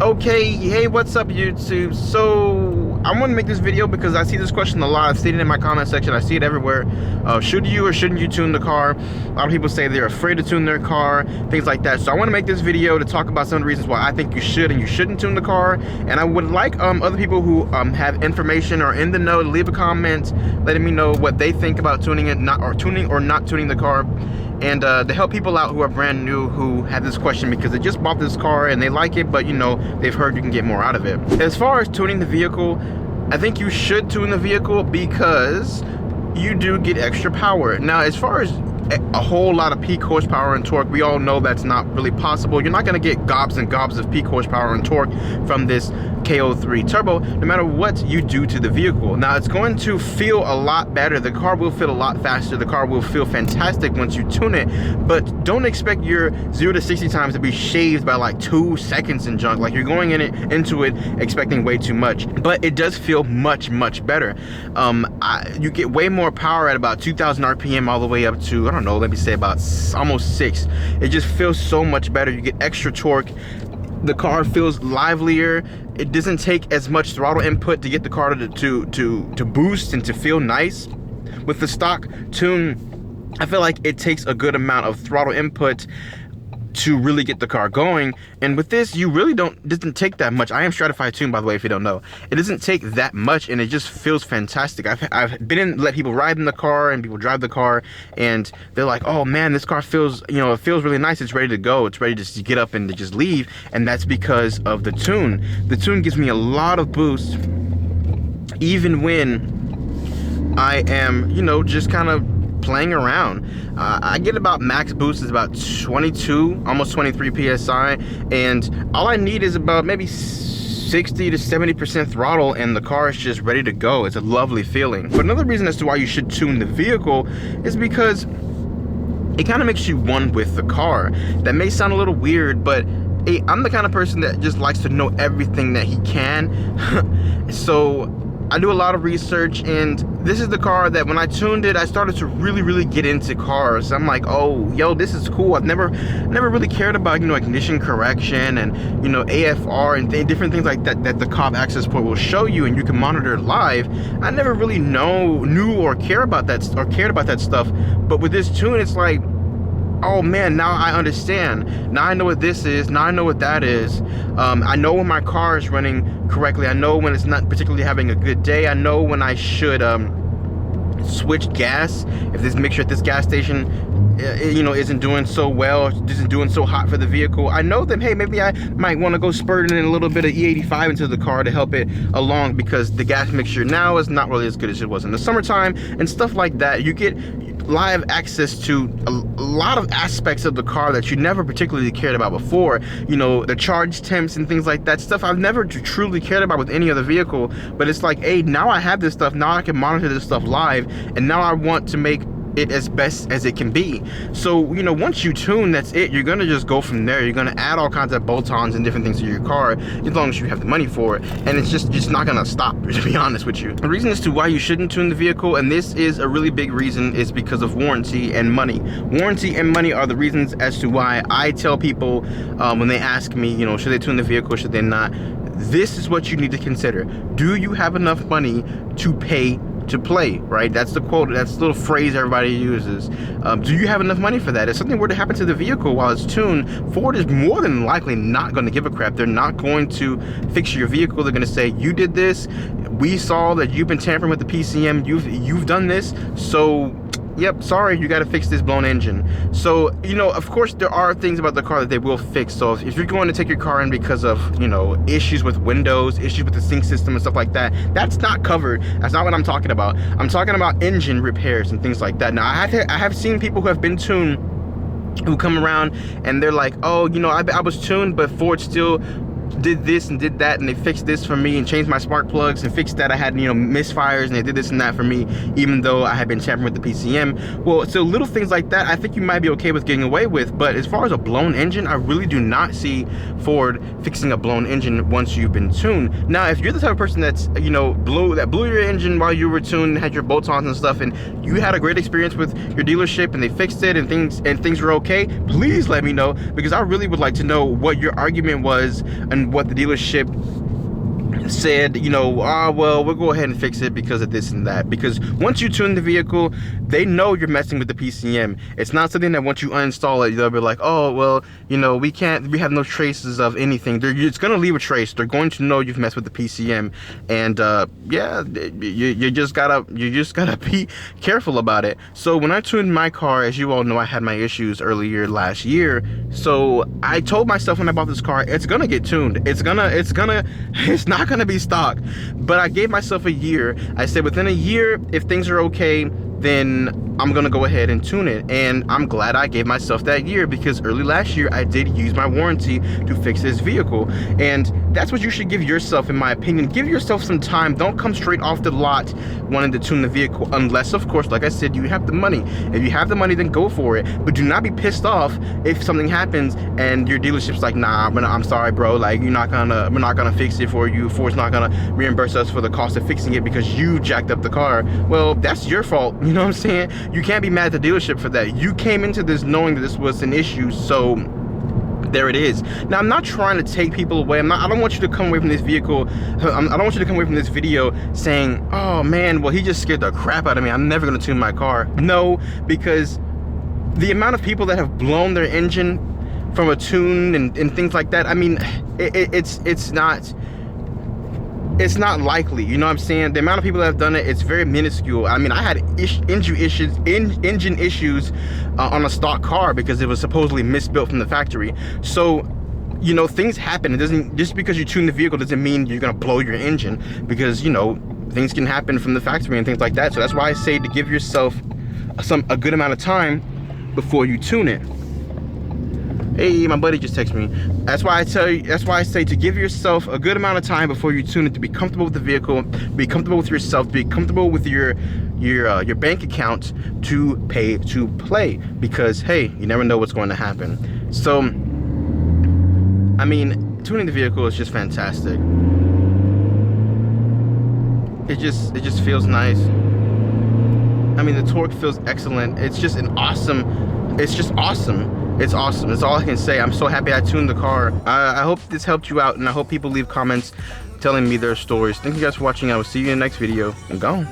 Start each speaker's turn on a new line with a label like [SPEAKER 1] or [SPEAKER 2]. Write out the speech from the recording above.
[SPEAKER 1] Okay, hey, what's up, YouTube? So I want to make this video because I see this question a lot. I've seen it in my comment section. I see it everywhere. Should you or shouldn't you tune the car? A lot of people say they're afraid to tune their car, things like that. So I want to make this video to talk about some of the reasons why I think you should and you shouldn't tune the car. And I would like other people who have information or in the know to leave a comment letting me know what they think about tuning it, tuning or not tuning the car. And to help people out who are brand new who have this question because they just bought this car and they like it, but you know, they've heard you can get more out of it. As far as tuning the vehicle, I think you should tune the vehicle because you do get extra power. Now, as far as a whole lot of peak horsepower and torque, we all know that's not really possible. You're not going to get gobs and gobs of peak horsepower and torque from this KO3 turbo, no matter what you do to the vehicle. Now, it's going to feel a lot better. The car will feel a lot faster. The car will feel fantastic once you tune it, but don't expect your 0 to 60 times to be shaved by like 2 seconds and junk. Like you're going into it expecting way too much, but it does feel much better. You get way more power at about 2,000 RPM all the way up to, I don't know, let me say about almost 6. It just feels so much better. You get extra torque. The car feels livelier. It doesn't take as much throttle input to get the car to boost and to feel nice. With the stock tune, I feel like it takes a good amount of throttle input to really get the car going, and with this you really doesn't take that much. I am Stratified tuned, by the way, if you don't know. It doesn't take that much and it just feels fantastic. I've been let people ride in the car and people drive the car and they're like, oh man, this car feels, you know, it feels really nice. It's ready to go. It's ready to get up and to just leave, and that's because of the tune. The tune gives me a lot of boost even when I am, you know, just kind of playing around. I get about max boost is about 22, almost 23 psi, and all I need is about maybe 60 to 70% throttle and the car is just ready to go. It's a lovely feeling. But another reason as to why you should tune the vehicle is because it kind of makes you one with the car. That may sound a little weird, but hey, I'm the kind of person that just likes to know everything that he can. So I do a lot of research, and this is the car that when I tuned it, I started to really get into cars. I'm like, oh, yo, this is cool. I've never really cared about, you know, ignition correction and, you know, AFR and different things like that that the COB access port will show you and you can monitor live. I never really knew or cared about that stuff. But with this tune, it's like, oh man, now I understand. Now I know what this is. Now I know what that is. I know when my car is running correctly. I know when it's not particularly having a good day. I know when I should switch gas. If this mixture at this gas station, you know, isn't doing so well, isn't doing so hot for the vehicle, I know that, hey, maybe I might want to go spurting in a little bit of E85 into the car to help it along, because the gas mixture now is not really as good as it was in the summertime and stuff like that. You get live access to a lot of aspects of the car that you never particularly cared about before. You know, the charge temps and things like that, stuff I've never truly cared about with any other vehicle. But it's like, hey, now I have this stuff, now I can monitor this stuff live, and now I want to make it as best as it can be. So, you know, once you tune, that's it. You're gonna just go from there. You're gonna add all kinds of bolt-ons and different things to your car as long as you have the money for it, and it's just not gonna stop, to be honest with you. The reason as to why you shouldn't tune the vehicle, and this is a really big reason, is because of warranty and money. Warranty and money are the reasons as to why I tell people when they ask me, you know, should they tune the vehicle, should they not? This is what you need to consider. Do you have enough money to pay to play, right? That's the quote, that's the little phrase everybody uses. Do you have enough money for that? If something were to happen to the vehicle while it's tuned, Ford is more than likely not going to give a crap. They're not going to fix your vehicle. They're going to say, you did this, we saw that you've been tampering with the PCM, you've done this, so yep, sorry, you got to fix this blown engine. So, you know, of course there are things about the car that they will fix. So if you're going to take your car in because of, you know, issues with windows, issues with the sync system and stuff like that, that's not covered. That's not what I'm talking about. I'm talking about engine repairs and things like that. Now, I have seen people who have been tuned who come around and they're like, oh, you know, I was tuned, but Ford still did this and did that, and they fixed this for me and changed my spark plugs and fixed that I had, you know, misfires, and they did this and that for me, even though I had been tampering with the PCM. Well, so little things like that, I think you might be okay with getting away with, but as far as a blown engine, I really do not see Ford fixing a blown engine once you've been tuned. Now, if you're the type of person that's, you know, blew your engine while you were tuned, had your bolt-ons and stuff, and you had a great experience with your dealership and they fixed it and things were okay, please let me know, because I really would like to know what your argument was and what the dealership said, you know, well, we'll go ahead and fix it because of this and that. Because once you tune the vehicle, they know you're messing with the PCM. It's not something that once you uninstall it, they'll be like, oh, well, you know, we have no traces of anything. It's gonna leave a trace. They're going to know you've messed with the PCM, and yeah, you just gotta be careful about it. So when I tuned my car, as you all know, I had my issues earlier last year. So I told myself when I bought this car, it's gonna get tuned. It's not gonna be stock. But I gave myself a year. I said within a year, if things are okay, then I'm gonna go ahead and tune it. And I'm glad I gave myself that year, because early last year I did use my warranty to fix this vehicle. And that's what you should give yourself, in my opinion. Give yourself some time. Don't come straight off the lot wanting to tune the vehicle, unless, of course, like I said, you have the money. If you have the money, then go for it. But do not be pissed off if something happens and your dealership's like, nah, I'm sorry, bro, like we're not gonna fix it for you. Ford's not gonna reimburse us for the cost of fixing it because you jacked up the car. Well, that's your fault. You know what I'm saying? You can't be mad at the dealership for that. You came into this knowing that this was an issue, so there it is. Now, I'm not trying to take people away. I don't want you to come away from this vehicle. I don't want you to come away from this video saying, oh man, well, he just scared the crap out of me. I'm never gonna tune my car. No, because the amount of people that have blown their engine from a tune and things like that, I mean, it's not likely, you know what I'm saying? The amount of people that have done it, it's very minuscule. I mean, I had engine issues on a stock car because it was supposedly misbuilt from the factory. So, you know, things happen. It doesn't, just because you tune the vehicle doesn't mean you're gonna blow your engine, because, you know, things can happen from the factory and things like that. So that's why I say to give yourself a good amount of time before you tune it. Hey, my buddy just texted me. That's why I say to give yourself a good amount of time before you tune it, to be comfortable with the vehicle, be comfortable with yourself, be comfortable with your bank account, to pay to play, because hey, you never know what's going to happen. So, I mean, tuning the vehicle is just fantastic. It just feels nice. I mean, the torque feels excellent. It's just awesome. It's awesome. That's all I can say. I'm so happy I tuned the car. I hope this helped you out, and I hope people leave comments telling me their stories. Thank you guys for watching. I will see you in the next video. I'm gone.